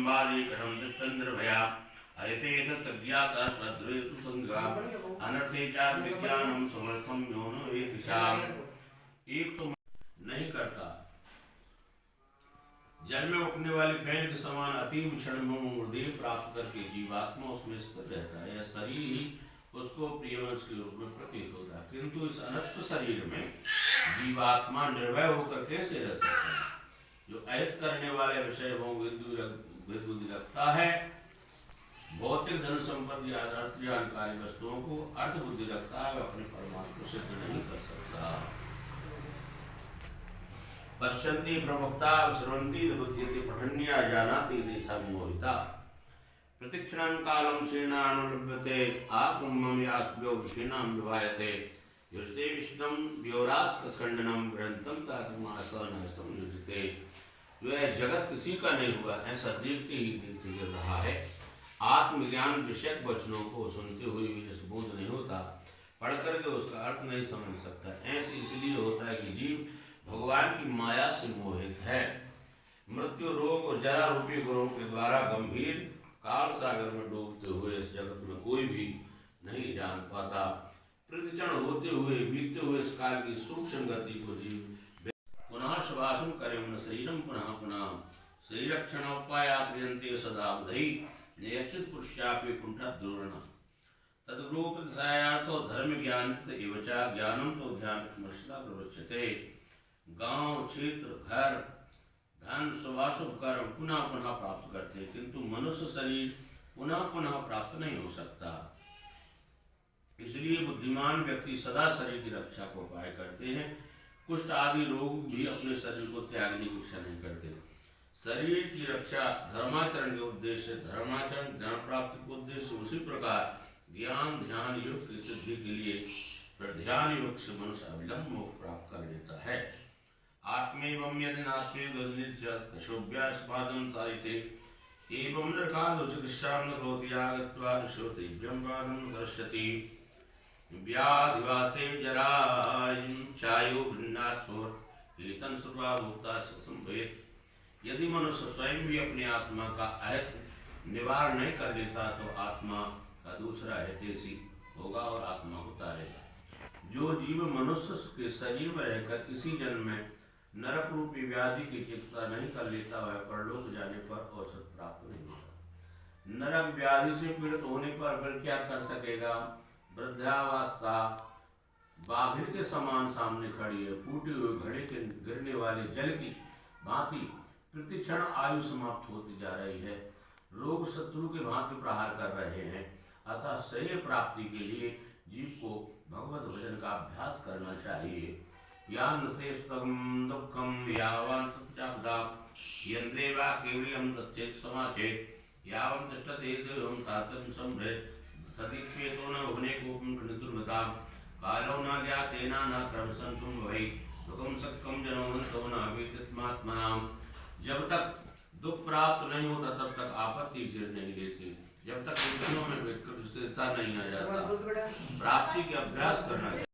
संवादे कथम दृष्टंद्रभया अयते तज्ञाता सद्वेतु संगा अनर्थे चार विज्ञानम समर्थम योनो एक दिशा। एक तो नहीं करता, जल में उठने वाली फैन के समान अतीव क्षण में देह प्राप्त करके जीवात्मा उसमें स्थित रहता है। यह शरीर ही उसको प्रियवंश के रूप में प्रतीत होता है, किंतु इस अनंत शरीर में जीवात्मा निर्भय होकर कैसे रह सकता है? जो अहित करने वाले विषय हो विद्युत रखता है, भौतिक धन संपत्ति अर्थ जानकारी वस्तुओं को अर्थ बुद्धि रखता है, अपने परमात्मा को सिद्ध नहीं कर सकता। पश्यन्ति प्रमुक्ता श्रवन्ति बुद्ध्यति पठन्या जानाति देशा मोहिता प्रतिक्षणं कालं क्षेनानुलभ्यते आत्ममं यात्यो विषीणां विभायते युष्टे विष्णुं व्योरास्कखण्डनं गृहन्तं तात्मासनहस्तं युजते। जो है जगत किसी का नहीं हुआ, ऐसा देखते ही देखते गिर रहा है। आत्मज्ञान विषयक वचनों को सुनते हुए भी जिस बोध नहीं होता, पढ़ करके उसका अर्थ नहीं समझ सकता। ऐसे इसलिए होता है कि जीव भगवान की माया से मोहित है। मृत्यु, रोग और जरा रूपी गुणों के द्वारा गंभीर काल सागर में डूबते हुए इस जगत में कोई भी नहीं जान पाता। प्रतिक्षण होते हुए बीतते हुए इस काल की सूक्ष्म गति को जीव पुनः श्वासम करें शरीरम पुनः पुनः शरीरक्षण उपायात्रियंते सदा बुधई नियचित पुरुषापि कुंठा दूरण तद्रूप दशायार्थो धर्म ज्ञान एवचा ज्ञानम तो ध्यान मर्षता प्रवच्यते। गांव, क्षेत्र, घर, धन, शुभाशुभ कर्म पुनः पुनः प्राप्त करते हैं, किंतु मनुष्य शरीर पुनः पुनः प्राप्त नहीं हो सकता। इसलिए बुद्धिमान व्यक्ति सदा शरीर की रक्षा को उपाय करते हैं। कुष्ठ आदि रोग भी अपने शरीर को त्यागने की इच्छा नहीं करते। शरीर की रक्षा धर्माचरण के उद्देश्य, धर्माचरण ज्ञान प्राप्ति के उद्देश्य, उसी प्रकार ज्ञान ध्यान योग की सिद्धि के लिए ध्यान योग से मनुष्य अविलंब मोक्ष प्राप्त कर लेता है। आत्मेवं यदि नास्मेदुर्निश्चयोभ्यास्पादं तारिते एवं नरकादुचिकित्सां न करोति आगत्वा श्रोतेभ्यं पादं दर्शति व्याधिवाते जरायं चायो भिन्नास्फोर एतं सर्वा भूता संभवेत्। यदि मनुष्य स्वयं भी अपनी आत्मा का अहित निवारण नहीं कर लेता तो आत्मा का दूसरा हितैषी होगा और आत्मा को तारेगा। जो जीव मनुष्य के शरीर में रहकर इसी जन्म में नरक रूपी व्याधि की चिकित्सा नहीं कर लेता, वह परलोक जाने पर औषध प्राप्त नहीं होता। नरक व्याधि से पीड़ित होने पर फिर क्या कर सकेगा? वृद्धावस्था बाघिर के समान सामने खड़ी है, फूटे हुए घड़े के गिरने वाले जल की भांति प्रतिक्षण आयु समाप्त होती जा रही है। रोग शत्रु के भांति प्रहार कर रहे हैं। अतः शरीर प्राप्ति के लिए जीव को भगवत भजन का अभ्यास करना चाहिए। यान से दुखम यावान सत्यापदा यंत्रे वा केवलियं तच्चेत समाचेत यावं तिष्ठते देवं तातं संभ्रेत सदित्वेतो न भुवने कोपं कृणितुर्मतां कालो न ज्ञातेना न क्रमसंतुं वै दुखम सक्कम जनोहंतो न वेदितमात्मनां। जब तक दुख प्राप्त नहीं होता तब तक आपत्ति घेर नहीं लेती। जब तक विघ्नों में स्थिरता नहीं आ जाता, प्राप्ति के अभ्यास करना चाहिए।